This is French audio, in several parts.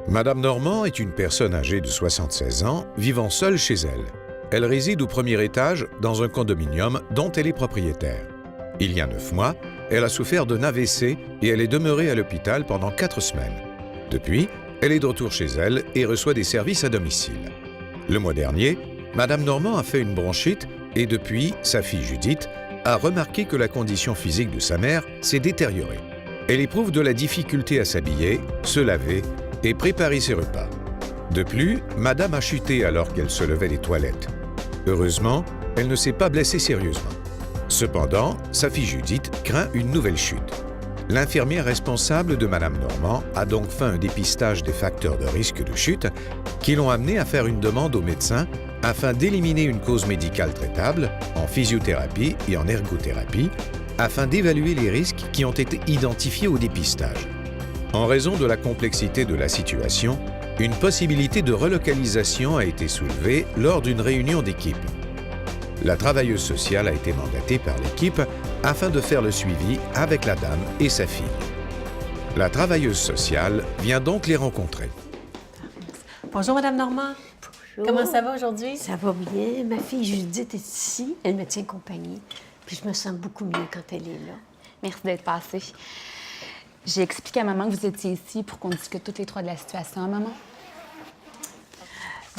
Madame Normand est une personne âgée de 76 ans, vivant seule chez elle. Elle réside au premier étage dans un condominium dont elle est propriétaire. Il y a 9 mois, elle a souffert d'un AVC et elle est demeurée à l'hôpital pendant 4 semaines. Depuis, elle est de retour chez elle et reçoit des services à domicile. Le mois dernier, Madame Normand a fait une bronchite et depuis, sa fille Judith a remarqué que la condition physique de sa mère s'est détériorée. Elle éprouve de la difficulté à s'habiller, se laver et préparer ses repas. De plus, Madame a chuté alors qu'elle se levait des toilettes. Heureusement, elle ne s'est pas blessée sérieusement. Cependant, sa fille Judith craint une nouvelle chute. L'infirmière responsable de Madame Normand a donc fait un dépistage des facteurs de risque de chute qui l'ont amenée à faire une demande au médecin afin d'éliminer une cause médicale traitable en physiothérapie et en ergothérapie afin d'évaluer les risques qui ont été identifiés au dépistage. En raison de la complexité de la situation, une possibilité de relocalisation a été soulevée lors d'une réunion d'équipe. La travailleuse sociale a été mandatée par l'équipe afin de faire le suivi avec la dame et sa fille. La travailleuse sociale vient donc les rencontrer. Bonjour, Madame Normand. Bonjour. Comment ça va aujourd'hui? Ça va bien. Ma fille Judith est ici. Elle me tient compagnie. Puis je me sens beaucoup mieux quand elle est là. Merci d'être passée. J'ai expliqué à maman que vous étiez ici pour qu'on discute toutes les trois de la situation, hein, maman?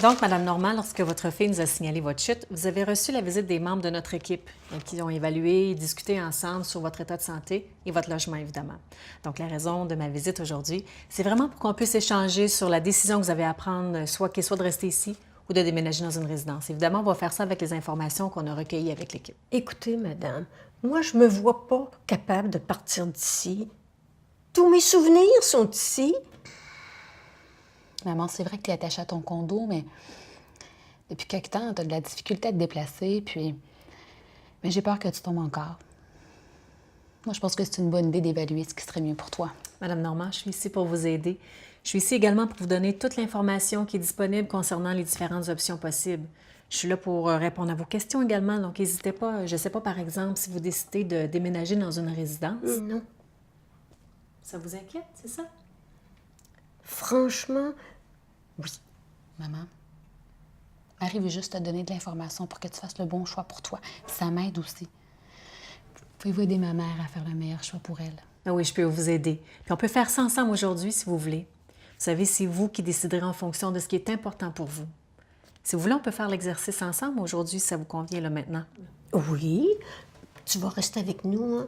Donc, Madame Normand, lorsque votre fille nous a signalé votre chute, vous avez reçu la visite des membres de notre équipe qui ont évalué et discuté ensemble sur votre état de santé et votre logement, évidemment. Donc, la raison de ma visite aujourd'hui, c'est vraiment pour qu'on puisse échanger sur la décision que vous avez à prendre, soit de rester ici ou de déménager dans une résidence. Évidemment, on va faire ça avec les informations qu'on a recueillies avec l'équipe. Écoutez, madame, moi, je me vois pas capable de partir d'ici. Tous mes souvenirs sont ici. Maman, c'est vrai que tu es attachée à ton condo, mais depuis quelque temps, tu as de la difficulté à te déplacer, puis... Mais j'ai peur que tu tombes encore. Moi, je pense que c'est une bonne idée d'évaluer ce qui serait mieux pour toi. Madame Normand, je suis ici pour vous aider. Je suis ici également pour vous donner toute l'information qui est disponible concernant les différentes options possibles. Je suis là pour répondre à vos questions également, donc n'hésitez pas. Je ne sais pas, par exemple, si vous décidez de déménager dans une résidence. Non. Ça vous inquiète, c'est ça? Franchement, oui. Maman, Marie veut juste te donner de l'information pour que tu fasses le bon choix pour toi. Ça m'aide aussi. Pouvez-vous aider ma mère à faire le meilleur choix pour elle? Ah oui, je peux vous aider. Puis on peut faire ça ensemble aujourd'hui, si vous voulez. Vous savez, c'est vous qui déciderez en fonction de ce qui est important pour vous. Si vous voulez, on peut faire l'exercice ensemble aujourd'hui, si ça vous convient là maintenant. Oui. Tu vas rester avec nous, hein?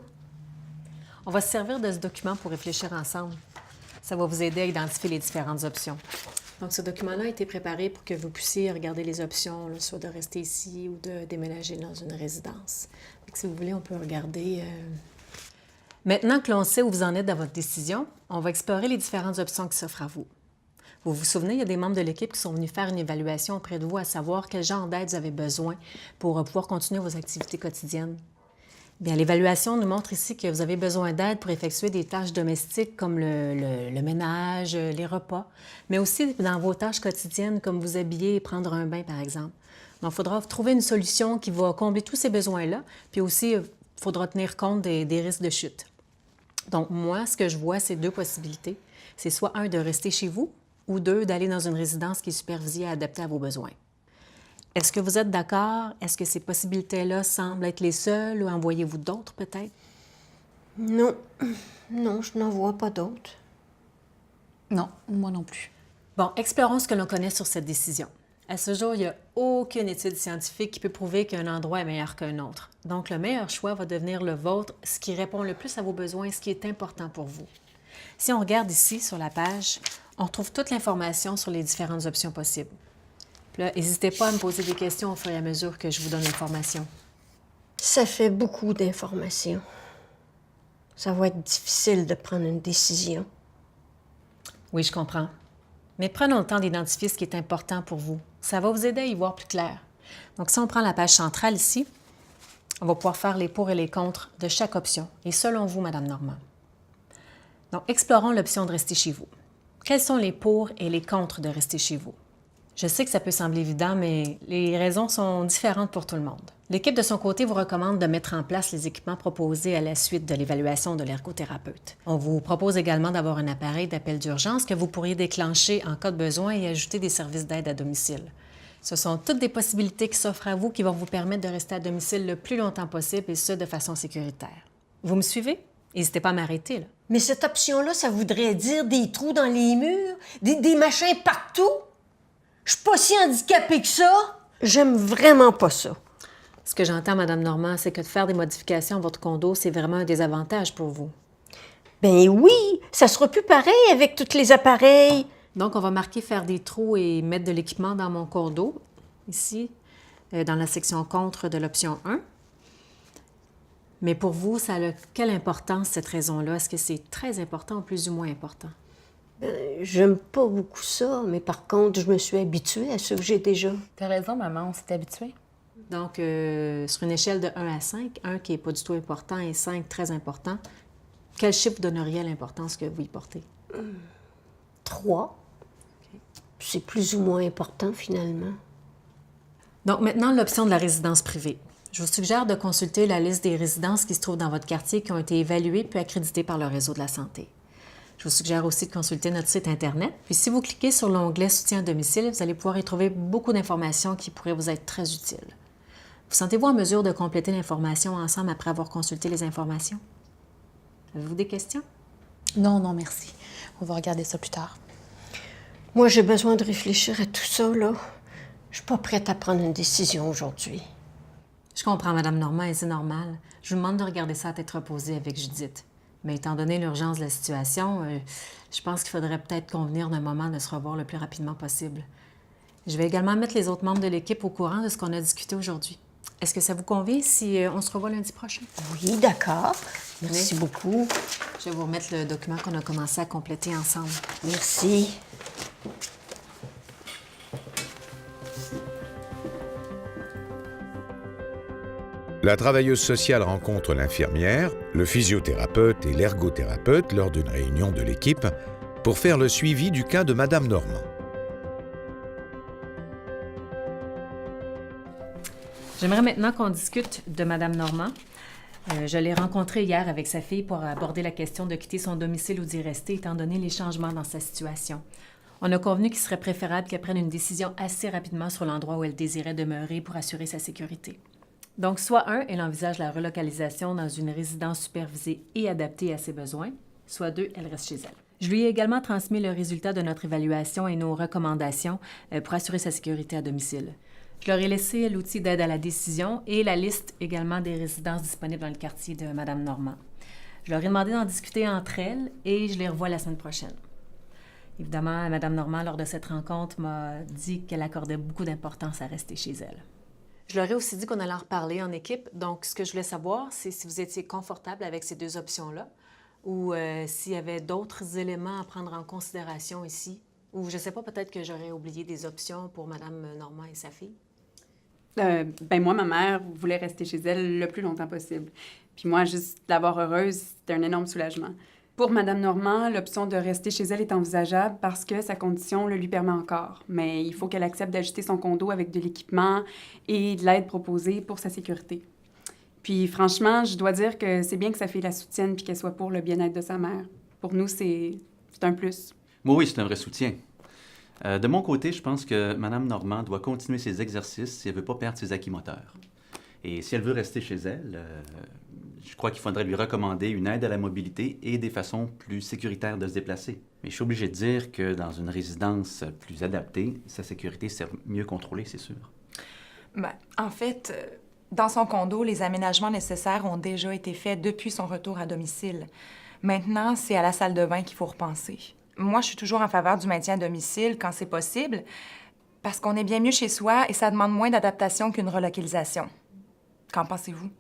On va se servir de ce document pour réfléchir ensemble. Ça va vous aider à identifier les différentes options. Donc, ce document-là a été préparé pour que vous puissiez regarder les options, là, soit de rester ici ou de déménager dans une résidence. Donc, si vous voulez, on peut regarder... Maintenant que l'on sait où vous en êtes dans votre décision, on va explorer les différentes options qui s'offrent à vous. Vous vous souvenez, il y a des membres de l'équipe qui sont venus faire une évaluation auprès de vous à savoir quel genre d'aide vous avez besoin pour pouvoir continuer vos activités quotidiennes. Bien, l'évaluation nous montre ici que vous avez besoin d'aide pour effectuer des tâches domestiques comme le ménage, les repas, mais aussi dans vos tâches quotidiennes comme vous habiller et prendre un bain, par exemple. Donc, il faudra trouver une solution qui va combler tous ces besoins-là, puis aussi, il faudra tenir compte des risques de chute. Donc, moi, ce que je vois, c'est 2 possibilités. C'est soit 1, de rester chez vous, ou 2, d'aller dans une résidence qui est supervisée et adaptée à vos besoins. Est-ce que vous êtes d'accord? Est-ce que ces possibilités-là semblent être les seules ou en voyez-vous d'autres peut-être? Non. Non, je n'en vois pas d'autres. Non, moi non plus. Bon, explorons ce que l'on connaît sur cette décision. À ce jour, il n'y a aucune étude scientifique qui peut prouver qu'un endroit est meilleur qu'un autre. Donc, le meilleur choix va devenir le vôtre, ce qui répond le plus à vos besoins et ce qui est important pour vous. Si on regarde ici sur la page, on retrouve toute l'information sur les différentes options possibles. Puis là, n'hésitez pas à me poser des questions au fur et à mesure que je vous donne l'information. Ça fait beaucoup d'informations. Ça va être difficile de prendre une décision. Oui, je comprends. Mais prenons le temps d'identifier ce qui est important pour vous. Ça va vous aider à y voir plus clair. Donc, si on prend la page centrale ici, on va pouvoir faire les pour et les contre de chaque option. Et selon vous, Madame Normand. Donc, explorons l'option de rester chez vous. Quels sont les pour et les contre de rester chez vous? Je sais que ça peut sembler évident, mais les raisons sont différentes pour tout le monde. L'équipe de son côté vous recommande de mettre en place les équipements proposés à la suite de l'évaluation de l'ergothérapeute. On vous propose également d'avoir un appareil d'appel d'urgence que vous pourriez déclencher en cas de besoin et ajouter des services d'aide à domicile. Ce sont toutes des possibilités qui s'offrent à vous qui vont vous permettre de rester à domicile le plus longtemps possible et ce, de façon sécuritaire. Vous me suivez? N'hésitez pas à m'arrêter, là. Mais cette option-là, ça voudrait dire des trous dans les murs, des machins partout. Je suis pas si handicapée que ça. J'aime vraiment pas ça. Ce que j'entends, Mme Normand, c'est que de faire des modifications à votre condo, c'est vraiment un désavantage pour vous. Ben oui, ça sera plus pareil avec tous les appareils. Donc, on va marquer faire des trous et mettre de l'équipement dans mon condo, ici, dans la section contre de l'option 1. Mais pour vous, ça a quelle importance, cette raison-là? Est-ce que c'est très important ou plus ou moins important? J'aime pas beaucoup ça, mais par contre, je me suis habituée à ce que j'ai déjà. T'as raison, maman, on s'est habitué. Donc, sur une échelle de 1 à 5, 1 qui n'est pas du tout important et 5 très important, quel chiffre vous donneriez à l'importance que vous y portez? 3. Okay. C'est plus ou moins important, finalement. Donc, maintenant, l'option de la résidence privée. Je vous suggère de consulter la liste des résidences qui se trouvent dans votre quartier qui ont été évaluées puis accréditées par le réseau de la santé. Je vous suggère aussi de consulter notre site Internet. Puis si vous cliquez sur l'onglet « Soutien à domicile », vous allez pouvoir y trouver beaucoup d'informations qui pourraient vous être très utiles. Vous sentez-vous en mesure de compléter l'information ensemble après avoir consulté les informations? Avez-vous des questions? Non, merci. On va regarder ça plus tard. Moi, j'ai besoin de réfléchir à tout ça, là. Je suis pas prête à prendre une décision aujourd'hui. Je comprends, Mme Normand, et c'est normal. Je vous demande de regarder ça à tête reposée avec Judith. Mais étant donné l'urgence de la situation, je pense qu'il faudrait peut-être convenir d'un moment de se revoir le plus rapidement possible. Je vais également mettre les autres membres de l'équipe au courant de ce qu'on a discuté aujourd'hui. Est-ce que ça vous convient si on se revoit lundi prochain? Oui, d'accord. Merci beaucoup. Je vais vous remettre le document qu'on a commencé à compléter ensemble. Merci. La travailleuse sociale rencontre l'infirmière, le physiothérapeute et l'ergothérapeute lors d'une réunion de l'équipe pour faire le suivi du cas de Mme Normand. J'aimerais maintenant qu'on discute de Mme Normand. Je l'ai rencontrée hier avec sa fille pour aborder la question de quitter son domicile ou d'y rester, étant donné les changements dans sa situation. On a convenu qu'il serait préférable qu'elle prenne une décision assez rapidement sur l'endroit où elle désirait demeurer pour assurer sa sécurité. Donc, soit 1, elle envisage la relocalisation dans une résidence supervisée et adaptée à ses besoins, soit 2, elle reste chez elle. Je lui ai également transmis le résultat de notre évaluation et nos recommandations pour assurer sa sécurité à domicile. Je leur ai laissé l'outil d'aide à la décision et la liste également des résidences disponibles dans le quartier de Mme Normand. Je leur ai demandé d'en discuter entre elles et je les revois la semaine prochaine. Évidemment, Mme Normand, lors de cette rencontre, m'a dit qu'elle accordait beaucoup d'importance à rester chez elle. Je leur ai aussi dit qu'on allait en reparler en équipe. Donc, ce que je voulais savoir, c'est si vous étiez confortable avec ces deux options-là ou s'il y avait d'autres éléments à prendre en considération ici. Ou, je ne sais pas, peut-être que j'aurais oublié des options pour Mme Normand et sa fille. Moi, ma mère voulait rester chez elle le plus longtemps possible. Puis moi, juste l'avoir heureuse, c'était un énorme soulagement. Pour Mme Normand, l'option de rester chez elle est envisageable parce que sa condition le lui permet encore. Mais il faut qu'elle accepte d'ajuster son condo avec de l'équipement et de l'aide proposée pour sa sécurité. Puis franchement, je dois dire que c'est bien que sa fille la soutienne puis qu'elle soit pour le bien-être de sa mère. Pour nous, c'est un plus. Oui, c'est un vrai soutien. De mon côté, je pense que Mme Normand doit continuer ses exercices si elle ne veut pas perdre ses acquis moteurs. Et si elle veut rester chez elle, je crois qu'il faudrait lui recommander une aide à la mobilité et des façons plus sécuritaires de se déplacer. Mais je suis obligé de dire que dans une résidence plus adaptée, sa sécurité sera mieux contrôlée, c'est sûr. En fait, dans son condo, les aménagements nécessaires ont déjà été faits depuis son retour à domicile. Maintenant, c'est à la salle de bain qu'il faut repenser. Moi, je suis toujours en faveur du maintien à domicile quand c'est possible, parce qu'on est bien mieux chez soi et ça demande moins d'adaptation qu'une relocalisation. Qu'en pensez-vous?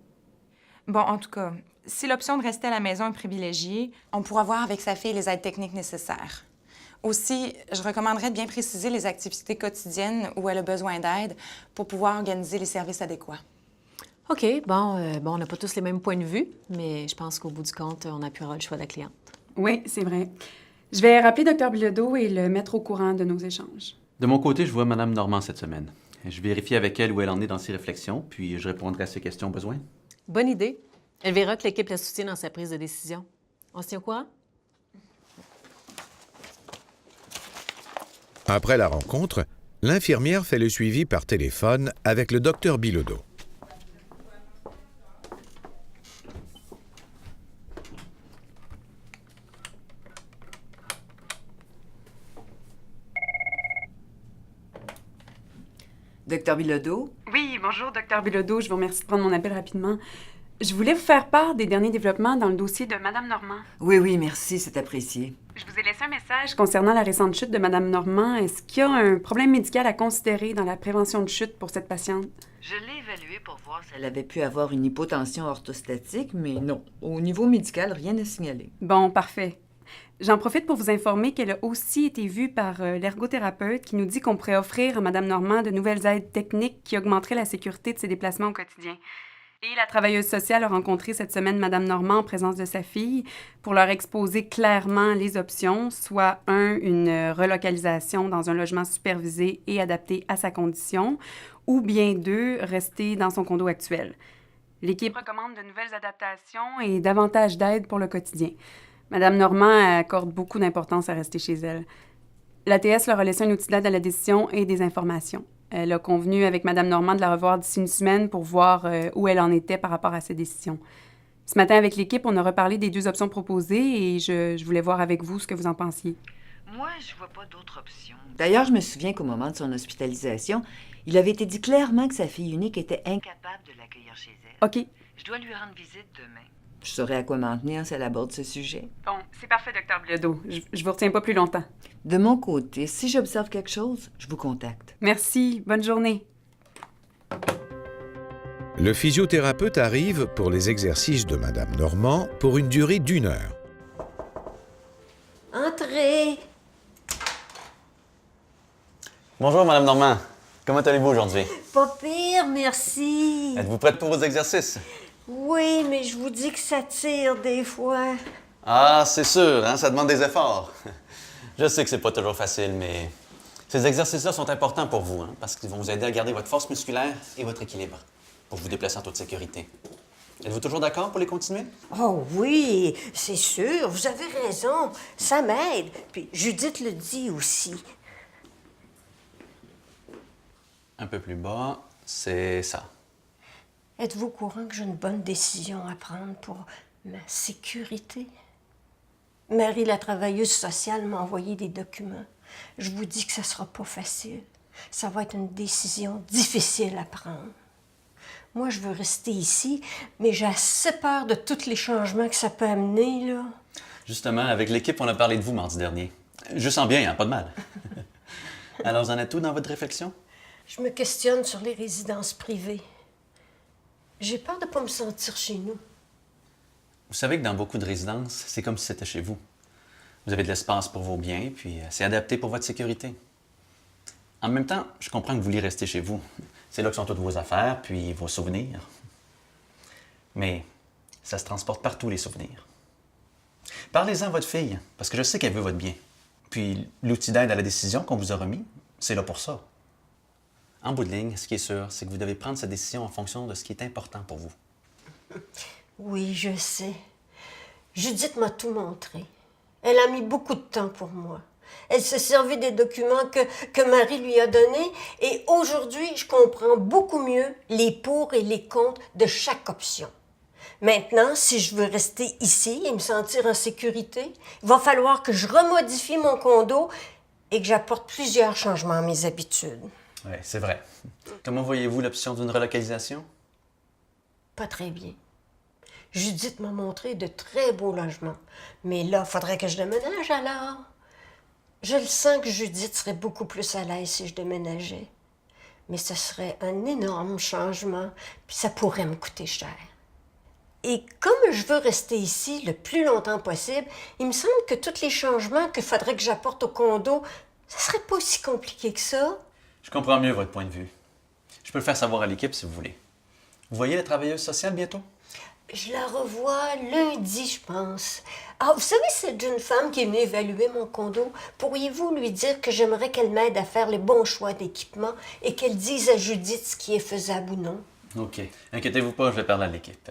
Bon, en tout cas, si l'option de rester à la maison est privilégiée, on pourra voir avec sa fille les aides techniques nécessaires. Aussi, je recommanderais de bien préciser les activités quotidiennes où elle a besoin d'aide pour pouvoir organiser les services adéquats. OK, on n'a pas tous les mêmes points de vue, mais je pense qu'au bout du compte, on appuiera le choix de la cliente. Oui, c'est vrai. Je vais rappeler Dr. Bilodeau et le mettre au courant de nos échanges. De mon côté, je vois Mme Normand cette semaine. Je vérifie avec elle où elle en est dans ses réflexions, puis je répondrai à ses questions au besoin. Bonne idée. Elle verra que l'équipe la soutient dans sa prise de décision. On se tient au courant? Après la rencontre, l'infirmière fait le suivi par téléphone avec le docteur Bilodeau. Docteur Bilodeau? Oui, bonjour, docteur Bilodeau. Je vous remercie de prendre mon appel rapidement. Je voulais vous faire part des derniers développements dans le dossier de Mme Normand. Oui, merci, c'est apprécié. Je vous ai laissé un message concernant la récente chute de Mme Normand. Est-ce qu'il y a un problème médical à considérer dans la prévention de chute pour cette patiente? Je l'ai évaluée pour voir si elle avait pu avoir une hypotension orthostatique, mais non. Au niveau médical, rien à signaler. Bon, parfait. J'en profite pour vous informer qu'elle a aussi été vue par l'ergothérapeute qui nous dit qu'on pourrait offrir à Mme Normand de nouvelles aides techniques qui augmenteraient la sécurité de ses déplacements au quotidien. Et la travailleuse sociale a rencontré cette semaine Mme Normand en présence de sa fille pour leur exposer clairement les options, soit une relocalisation dans un logement supervisé et adapté à sa condition, ou bien 2, rester dans son condo actuel. L'équipe recommande de nouvelles adaptations et davantage d'aide pour le quotidien. Mme Normand accorde beaucoup d'importance à rester chez elle. L'ATS leur a laissé un outil d'aide à la décision et des informations. Elle a convenu avec Mme Normand de la revoir d'ici une semaine pour voir où elle en était par rapport à ses décisions. Ce matin, avec l'équipe, on a reparlé des 2 options proposées et je voulais voir avec vous ce que vous en pensiez. Moi, je vois pas d'autre option. D'ailleurs, je me souviens qu'au moment de son hospitalisation, il avait été dit clairement que sa fille unique était incapable de l'accueillir chez elle. OK. Je dois lui rendre visite demain. Je saurai à quoi m'en tenir si elle aborde ce sujet. Bon, c'est parfait, Dr. Bilodeau. Je vous retiens pas plus longtemps. De mon côté, si j'observe quelque chose, je vous contacte. Merci. Bonne journée. Le physiothérapeute arrive pour les exercices de Mme Normand pour une durée d'1 heure. Entrez! Bonjour, Mme Normand. Comment allez-vous aujourd'hui? Pas pire, merci. Êtes-vous prête pour vos exercices? Oui, mais je vous dis que ça tire des fois. Ah, c'est sûr, hein? Ça demande des efforts. Je sais que c'est pas toujours facile, mais ces exercices-là sont importants pour vous, hein? Parce qu'ils vont vous aider à garder votre force musculaire et votre équilibre pour vous déplacer en toute sécurité. Êtes-vous toujours d'accord pour les continuer? Oh oui, c'est sûr, vous avez raison. Ça m'aide. Puis Judith le dit aussi. Un peu plus bas, c'est ça. Êtes-vous au courant que j'ai une bonne décision à prendre pour ma sécurité? Marie, la travailleuse sociale, m'a envoyé des documents. Je vous dis que ça sera pas facile. Ça va être une décision difficile à prendre. Moi, je veux rester ici, mais j'ai assez peur de tous les changements que ça peut amener, là. Justement, avec l'équipe, on a parlé de vous mardi dernier. Je sens bien, hein? Pas de mal. Alors, vous en êtes où dans votre réflexion? Je me questionne sur les résidences privées. J'ai peur de ne pas me sentir chez nous. Vous savez que dans beaucoup de résidences, c'est comme si c'était chez vous. Vous avez de l'espace pour vos biens, puis c'est adapté pour votre sécurité. En même temps, je comprends que vous voulez rester chez vous. C'est là que sont toutes vos affaires, puis vos souvenirs. Mais ça se transporte partout, les souvenirs. Parlez-en à votre fille, parce que je sais qu'elle veut votre bien. Puis l'outil d'aide à la décision qu'on vous a remis, c'est là pour ça. En bout de ligne, ce qui est sûr, c'est que vous devez prendre cette décision en fonction de ce qui est important pour vous. Oui, je sais. Judith m'a tout montré. Elle a mis beaucoup de temps pour moi. Elle s'est servie des documents que Marie lui a donnés et aujourd'hui, je comprends beaucoup mieux les pour et les contre de chaque option. Maintenant, si je veux rester ici et me sentir en sécurité, il va falloir que je remodifie mon condo et que j'apporte plusieurs changements à mes habitudes. Oui, c'est vrai. Comment voyez-vous l'option d'une relocalisation? Pas très bien. Judith m'a montré de très beaux logements. Mais là, il faudrait que je déménage alors. Je le sens que Judith serait beaucoup plus à l'aise si je déménageais. Mais ce serait un énorme changement, puis ça pourrait me coûter cher. Et comme je veux rester ici le plus longtemps possible, il me semble que tous les changements qu'il faudrait que j'apporte au condo, ça serait pas aussi compliqué que ça. Je comprends mieux votre point de vue. Je peux le faire savoir à l'équipe si vous voulez. Vous voyez la travailleuse sociale bientôt? Je la revois lundi, je pense. Ah, vous savez, cette jeune femme qui est venue évaluer mon condo, pourriez-vous lui dire que j'aimerais qu'elle m'aide à faire les bons choix d'équipement et qu'elle dise à Judith ce qui est faisable ou non? OK. Inquiétez-vous pas, je vais parler à l'équipe.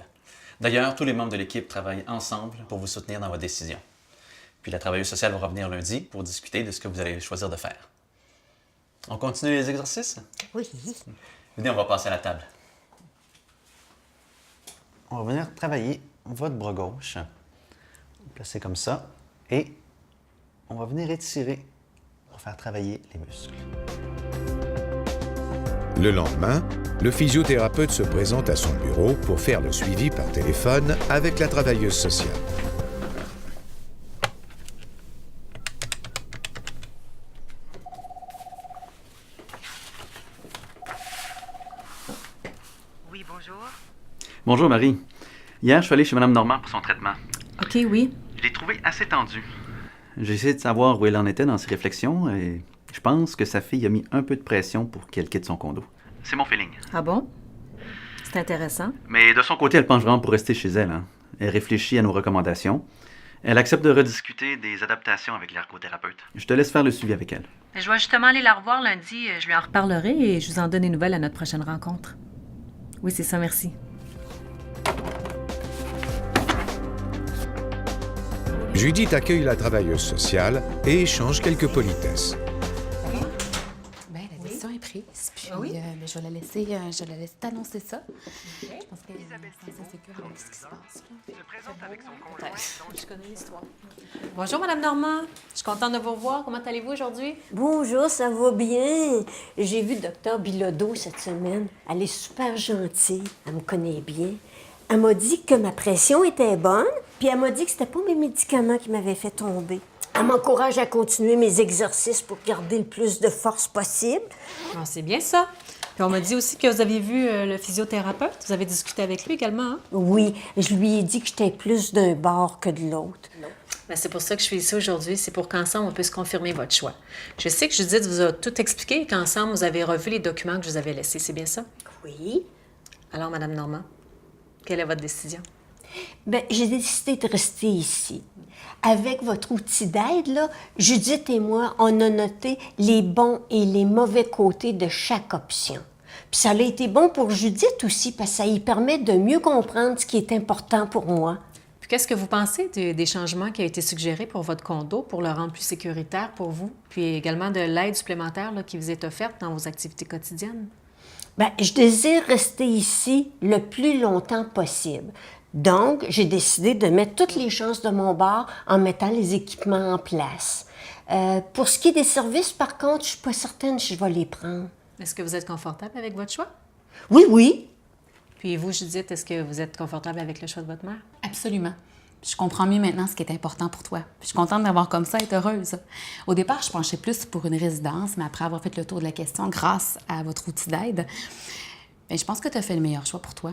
D'ailleurs, tous les membres de l'équipe travaillent ensemble pour vous soutenir dans votre décision. Puis la travailleuse sociale va revenir lundi pour discuter de ce que vous allez choisir de faire. On continue les exercices? Oui. Venez, on va passer à la table. On va venir travailler votre bras gauche. Placer comme ça. Et on va venir étirer pour faire travailler les muscles. Le lendemain, le physiothérapeute se présente à son bureau pour faire le suivi par téléphone avec la travailleuse sociale. Oui, bonjour. Bonjour, Marie. Hier, je suis allé chez Mme Normand pour son traitement. OK, oui. Je l'ai trouvée assez tendue. J'ai essayé de savoir où elle en était dans ses réflexions et je pense que sa fille a mis un peu de pression pour qu'elle quitte son condo. C'est mon feeling. Ah bon? C'est intéressant. Mais de son côté, elle penche vraiment pour rester chez elle. Hein. Elle réfléchit à nos recommandations. Elle accepte de rediscuter des adaptations avec l'ergothérapeute. Je te laisse faire le suivi avec elle. Je vais justement aller la revoir lundi. Je lui en reparlerai et je vous en donne des nouvelles à notre prochaine rencontre. Oui, c'est ça, merci. Judith accueille la travailleuse sociale et échange quelques politesses. Bien, la décision est prise. Puis, ben, je vais la laisser t'annoncer ça. Je pense qu'elle est assez sécure avec ce qui se passe. Là. Je connais l'histoire. Bonjour, Madame Normand. Je suis contente de vous revoir. Comment allez-vous aujourd'hui? Bonjour, ça va bien. J'ai vu Dr Bilodeau cette semaine. Elle est super gentille. Elle me connaît bien. Elle m'a dit que ma pression était bonne, puis elle m'a dit que c'était pas mes médicaments qui m'avaient fait tomber. Elle m'encourage à continuer mes exercices pour garder le plus de force possible. Ah, c'est bien ça. Puis on m'a dit aussi que vous aviez vu le physiothérapeute. Vous avez discuté avec lui également, hein? Oui, je lui ai dit que j'étais plus d'un bord que de l'autre. Ben, c'est pour ça que je suis ici aujourd'hui. C'est pour qu'ensemble, on puisse confirmer votre choix. Je sais que Judith vous a tout expliqué et qu'ensemble, vous avez revu les documents que je vous avais laissés. C'est bien ça? Oui. Alors, Madame Normand, quelle est votre décision? Bien, j'ai décidé de rester ici. Avec votre outil d'aide, là, Judith et moi, on a noté les bons et les mauvais côtés de chaque option. Puis ça a été bon pour Judith aussi, parce que ça lui permet de mieux comprendre ce qui est important pour moi. Puis qu'est-ce que vous pensez des changements qui ont été suggérés pour votre condo pour le rendre plus sécuritaire pour vous? Puis également de l'aide supplémentaire là, qui vous est offerte dans vos activités quotidiennes? Bien, je désire rester ici le plus longtemps possible. Donc, j'ai décidé de mettre toutes les chances de mon bord en mettant les équipements en place. Pour ce qui est des services, par contre, je suis pas certaine si je vais les prendre. Est-ce que vous êtes confortable avec votre choix? Oui, oui. Puis vous, Judith, est-ce que vous êtes confortable avec le choix de votre mère? Absolument. Je comprends mieux maintenant ce qui est important pour toi. Je suis contente d'avoir comme ça, être heureuse. Au départ, je penchais plus pour une résidence, mais après avoir fait le tour de la question grâce à votre outil d'aide, bien, je pense que tu as fait le meilleur choix pour toi.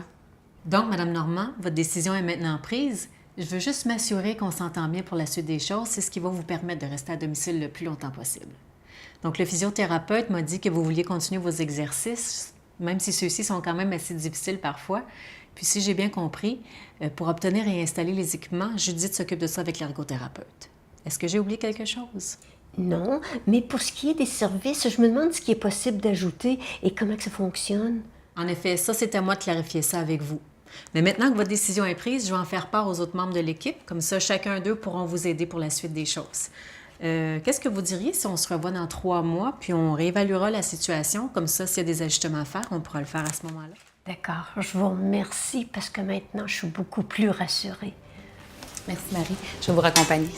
Donc, Madame Normand, votre décision est maintenant prise. Je veux juste m'assurer qu'on s'entend bien pour la suite des choses. C'est ce qui va vous permettre de rester à domicile le plus longtemps possible. Donc, le physiothérapeute m'a dit que vous vouliez continuer vos exercices, même si ceux-ci sont quand même assez difficiles parfois. Puis, si j'ai bien compris, pour obtenir et installer les équipements, Judith s'occupe de ça avec l'ergothérapeute. Est-ce que j'ai oublié quelque chose? Non, mais pour ce qui est des services, je me demande ce qui est possible d'ajouter et comment que ça fonctionne. En effet, ça, c'est à moi de clarifier ça avec vous. Mais maintenant que votre décision est prise, je vais en faire part aux autres membres de l'équipe. Comme ça, chacun d'eux pourront vous aider pour la suite des choses. Qu'est-ce que vous diriez si on se revoit dans 3 mois, puis on réévaluera la situation? Comme ça, s'il y a des ajustements à faire, on pourra le faire à ce moment-là. D'accord, je vous remercie parce que maintenant, je suis beaucoup plus rassurée. Merci, Marie. Je vais vous raccompagner.